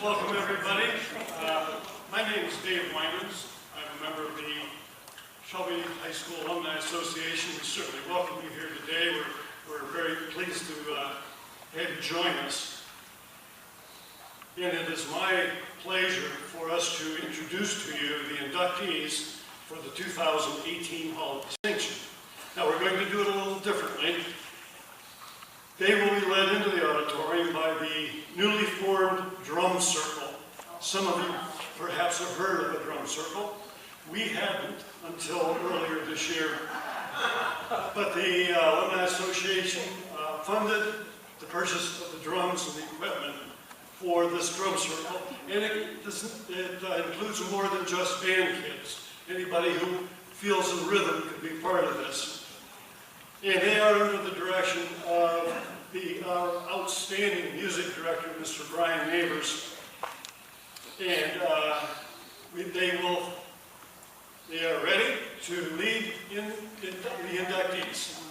Welcome, everybody. My name is Dave Winans. I'm a member of the Shelby High School Alumni Association. We certainly welcome you here today. We're very pleased to have you join us. And it is my pleasure for us to introduce to you the inductees for the 2018 Hall of Distinction. Now, we're going to do it a little differently. They will be led into the auditorium by the newly formed drum circle. Some of you perhaps have heard of a drum circle. We hadn't until earlier this year. But the Alumni Association funded the purchase of the drums and the equipment for this drum circle. And it includes more than just band kids. Anybody who feels in rhythm could be part of this. And they are under the direction of our outstanding music director, Mr. Brian Neighbors. And they are ready to lead in the inductees.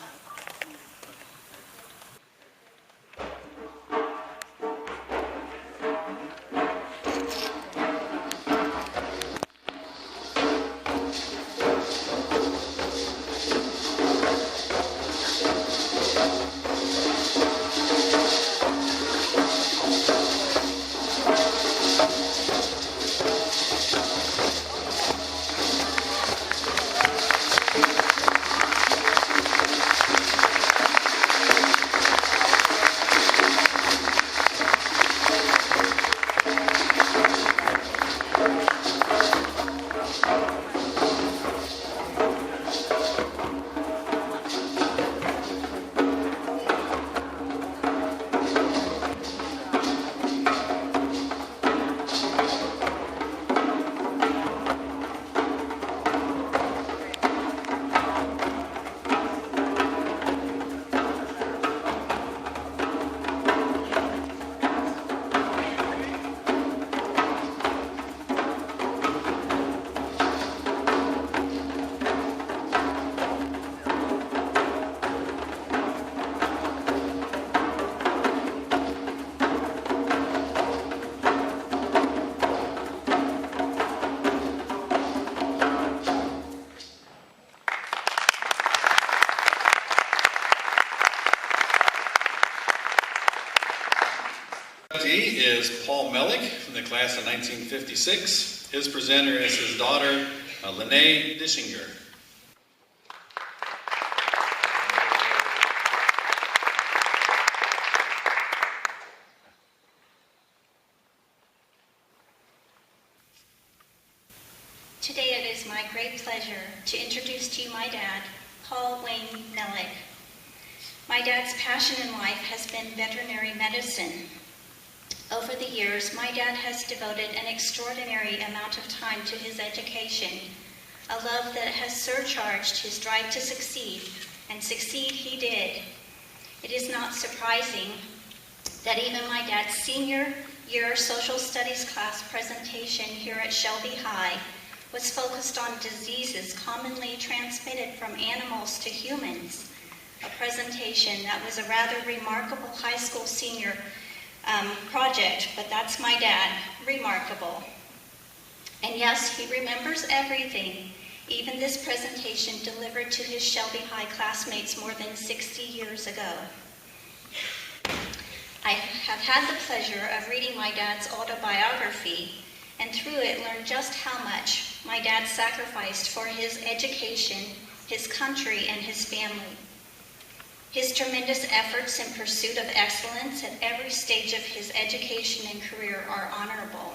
Is Paul Mellick from the class of 1956. His presenter is his daughter, Lene Dishinger. Today it is my great pleasure to introduce to you my dad, Paul Wayne Mellick. My dad's passion in life has been veterinary medicine. Over the years, my dad has devoted an extraordinary amount of time to his education, a love that has surcharged his drive to succeed, and succeed he did. It is not surprising that even my dad's senior year social studies class presentation here at Shelby High was focused on diseases commonly transmitted from animals to humans, a presentation that was a rather remarkable high school senior project, but that's my dad, remarkable. And yes, he remembers everything, even this presentation delivered to his Shelby High classmates more than 60 years ago. I have had the pleasure of reading my dad's autobiography, and through it learned just how much my dad sacrificed for his education, his country, and his family. His tremendous efforts in pursuit of excellence at every stage of his education and career are honorable.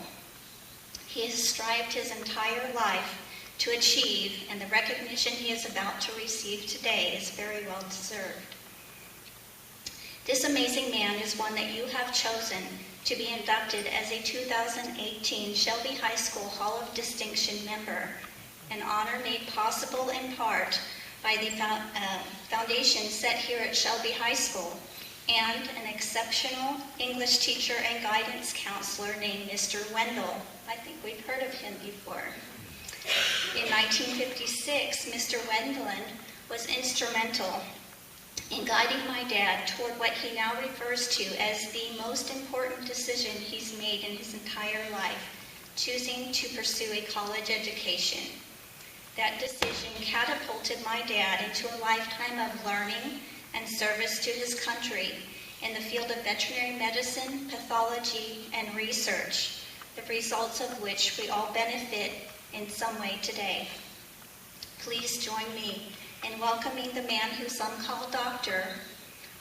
He has strived his entire life to achieve, and the recognition he is about to receive today is very well deserved. This amazing man is one that you have chosen to be inducted as a 2018 Shelby High School Hall of Distinction member, an honor made possible in part by the foundation set here at Shelby High School, and an exceptional English teacher and guidance counselor named Mr. Wendell. I think we've heard of him before. In 1956, Mr. Wendell was instrumental in guiding my dad toward what he now refers to as the most important decision he's made in his entire life, choosing to pursue a college education. That decision catapulted my dad into a lifetime of learning and service to his country in the field of veterinary medicine, pathology, and research, the results of which we all benefit in some way today. Please join me in welcoming the man who some call doctor,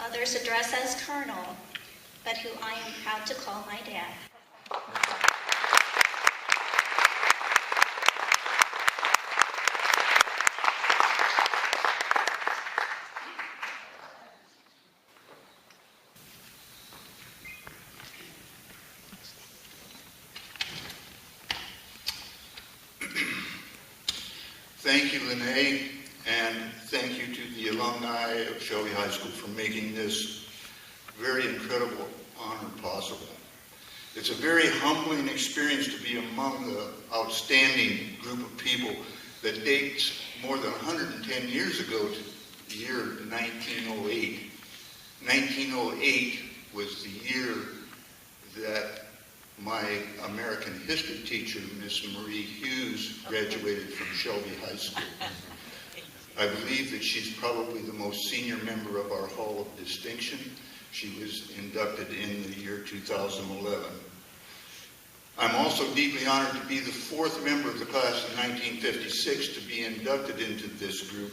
others address as colonel, but who I am proud to call my dad. Thank you, Lene, and thank you to the alumni of Shelby High School for making this very incredible honor possible. It's a very humbling experience to be among the outstanding group of people that dates more than 110 years ago to the year 1908. 1908 was the year that my American history teacher, Miss Marie Hughes, graduated from Shelby High School. I believe that she's probably the most senior member of our Hall of Distinction. She was inducted in the year 2011. I'm also deeply honored to be the fourth member of the class of 1956 to be inducted into this group.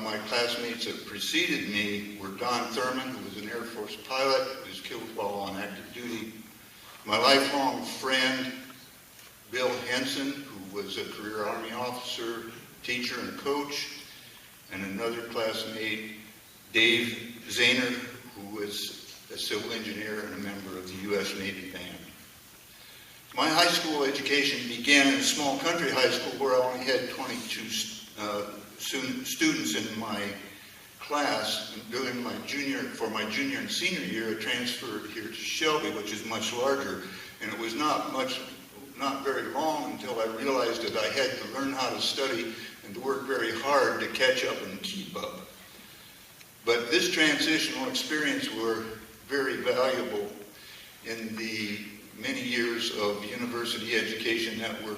My classmates that preceded me were Don Thurman, who was an Air Force pilot, who was killed while on active duty. My lifelong friend, Bill Henson, who was a career Army officer, teacher, and coach, and another classmate, Dave Zahner, who was a civil engineer and a member of the U.S. Navy Band. My high school education began in a small country high school where I only had 22 students in my class. And during for my junior and senior year, I transferred here to Shelby, which is much larger, and it was not very long until I realized that I had to learn how to study and to work very hard to catch up and keep up. But this transitional experience were very valuable in the many years of university education that would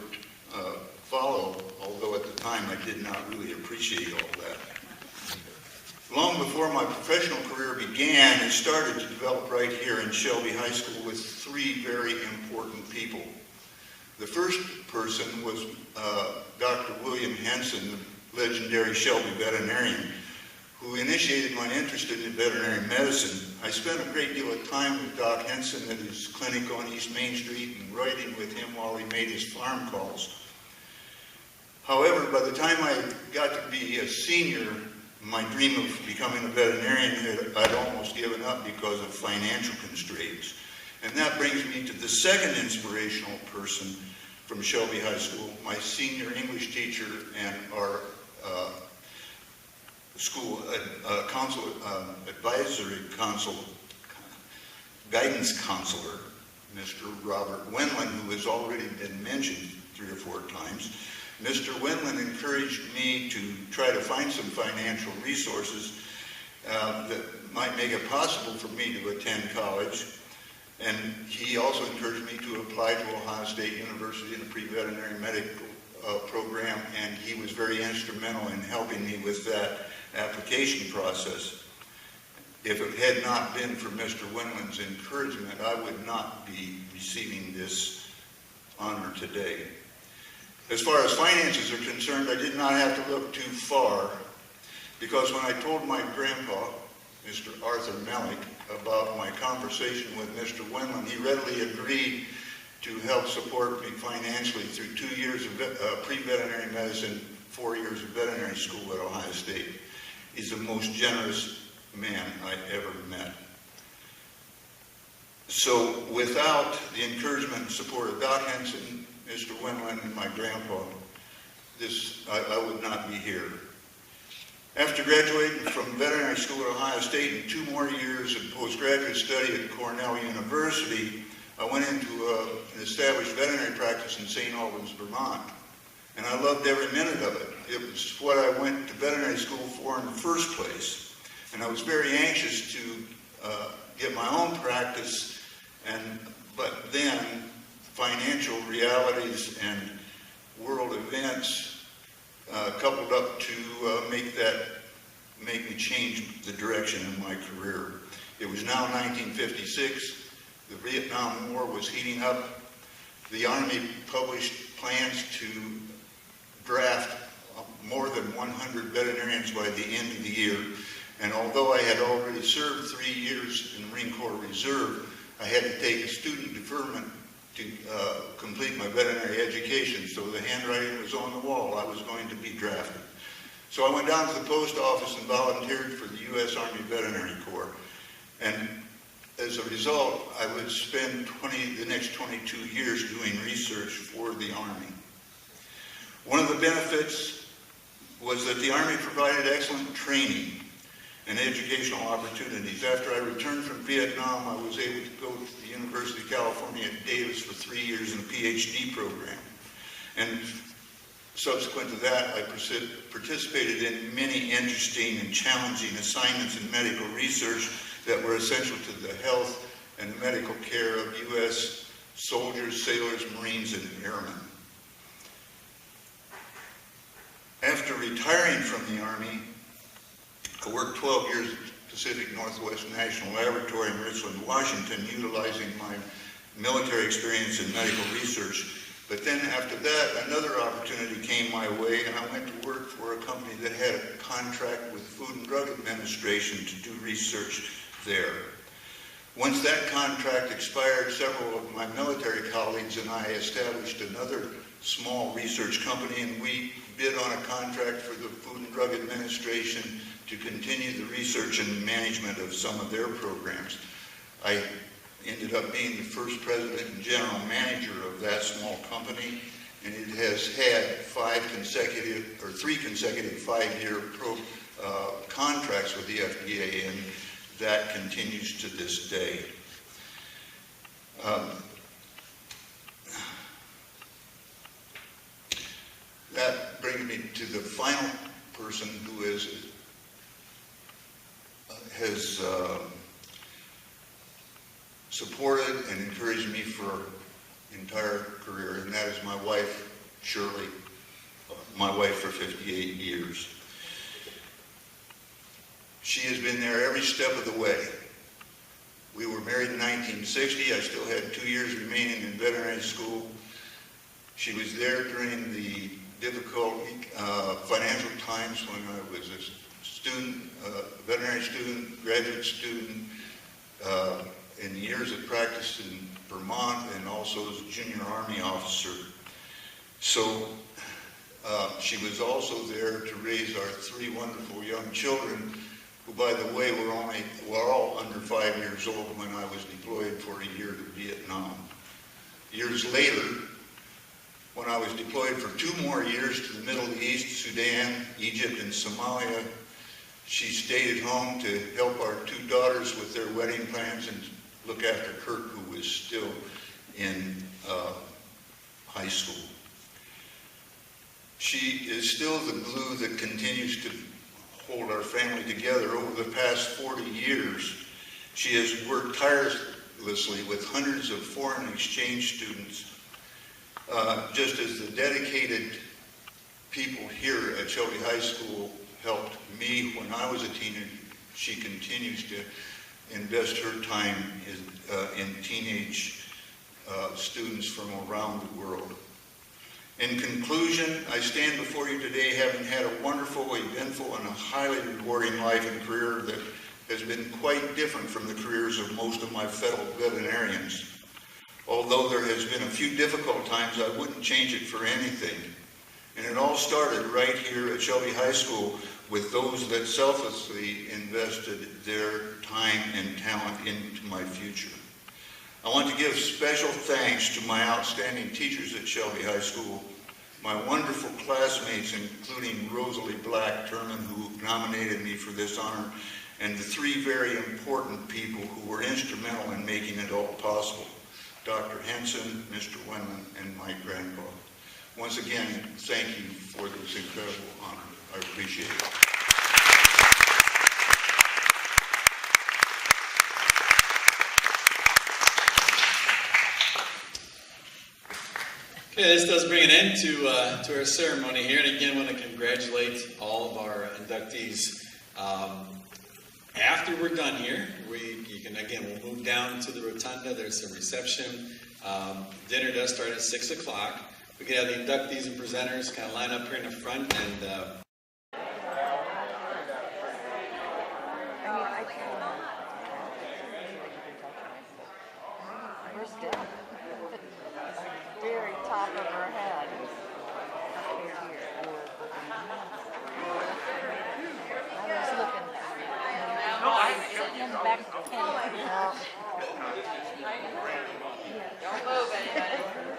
follow, although at the time I did not really appreciate all that. Long before my professional career began, it started to develop right here in Shelby High School with three very important people. The first person was Dr. William Henson, the legendary Shelby veterinarian, who initiated my interest in veterinary medicine. I spent a great deal of time with Doc Henson at his clinic on East Main Street and writing with him while he made his farm calls. However, by the time I got to be a senior, my dream of becoming a veterinarian I'd almost given up because of financial constraints. And that brings me to the second inspirational person from Shelby High School, my senior English teacher and our school guidance counselor, Mr. Robert Wendland, who has already been mentioned 3 or 4 times. Mr. Wendland encouraged me to try to find some financial resources that might make it possible for me to attend college. And he also encouraged me to apply to Ohio State University in the pre-veterinary medical program, and he was very instrumental in helping me with that application process. If it had not been for Mr. Wendland's encouragement, I would not be receiving this honor today. As far as finances are concerned, I did not have to look too far, because when I told my grandpa, Mr. Arthur Mellick, about my conversation with Mr. Wendland, he readily agreed to help support me financially through 2 years of pre-veterinary medicine, 4 years of veterinary school at Ohio State. He's the most generous man I ever met. So without the encouragement and support of Doc Henson, Mr. Wendland, and my grandpa, I would not be here. After graduating from veterinary school at Ohio State and 2 more years of postgraduate study at Cornell University, I went into an established veterinary practice in St. Albans, Vermont. and I loved every minute of it. It was what I went to veterinary school for in the first place, and I was very anxious to get my own practice, but then financial realities and world events coupled up to make me change the direction in my career. It was now 1956. The Vietnam War was heating up. The Army published plans to draft more than 100 veterinarians by the end of the year. And although I had already served 3 years in the Marine Corps Reserve, I had to take a student deferment to complete my veterinary education. So the handwriting was on the wall. I was going to be drafted. So I went down to the post office and volunteered for the U.S. Army Veterinary Corps. And as a result, I would spend the next 22 years doing research for the Army. One of the benefits was that the Army provided excellent training and educational opportunities. After I returned from Vietnam, I was able to go to the University of California at Davis for 3 years in a PhD program. And subsequent to that, I participated in many interesting and challenging assignments in medical research that were essential to the health and medical care of U.S. soldiers, sailors, Marines, and airmen. After retiring from the Army, I worked 12 years at Pacific Northwest National Laboratory in Richland, Washington, utilizing my military experience in medical research. But then after that, another opportunity came my way, and I went to work for a company that had a contract with the Food and Drug Administration to do research there. Once that contract expired, several of my military colleagues and I established another small research company, and we bid on a contract for the Food and Drug Administration to continue the research and management of some of their programs. I ended up being the first president and general manager of that small company, and it has had 3 consecutive 5-year contracts with the FDA, and that continues to this day. That brings me to the final person who has supported and encouraged me for entire career, and that is my wife, Shirley, my wife for 58 years. She has been there every step of the way. We were married in 1960. I still had 2 years remaining in veterinary school. She was there during the difficult financial times when I was a student, veterinary student, graduate student, in years of practice in Vermont, and also as a junior Army officer. So she was also there to raise our 3 wonderful young children, who, by the way, were all under 5 years old when I was deployed for a year to Vietnam. Years later, when I was deployed for 2 more years to the Middle East, Sudan, Egypt, and Somalia, she stayed at home to help our 2 daughters with their wedding plans and look after Kurt, who was still in high school. She is still the glue that continues to hold our family together. Over the past 40 years, she has worked tirelessly with hundreds of foreign exchange students. Just as the dedicated people here at Shelby High School helped me when I was a teenager, she continues to invest her time in teenage students from around the world. In conclusion, I stand before you today having had a wonderful, eventful, and a highly rewarding life and career that has been quite different from the careers of most of my fellow veterinarians. Although there has been a few difficult times, I wouldn't change it for anything. And it all started right here at Shelby High School with those that selflessly invested their time and talent into my future. I want to give special thanks to my outstanding teachers at Shelby High School, my wonderful classmates, including Rosalie Black-Turman, who nominated me for this honor, and the 3 very important people who were instrumental in making it all possible: Dr. Henson, Mr. Wendland, and my grandpa. Once again, thank you for this incredible honor. I appreciate it. Okay, this does bring an end to our ceremony here, and again, I want to congratulate all of our inductees. After we're done here, we'll move down to the rotunda. There's a reception. Dinner does start at 6 o'clock. We can have the inductees and presenters kind of line up here in the front, and Where's Deb? Very top of her head. I was looking. No, sitting in the back of the tent. Don't move anybody.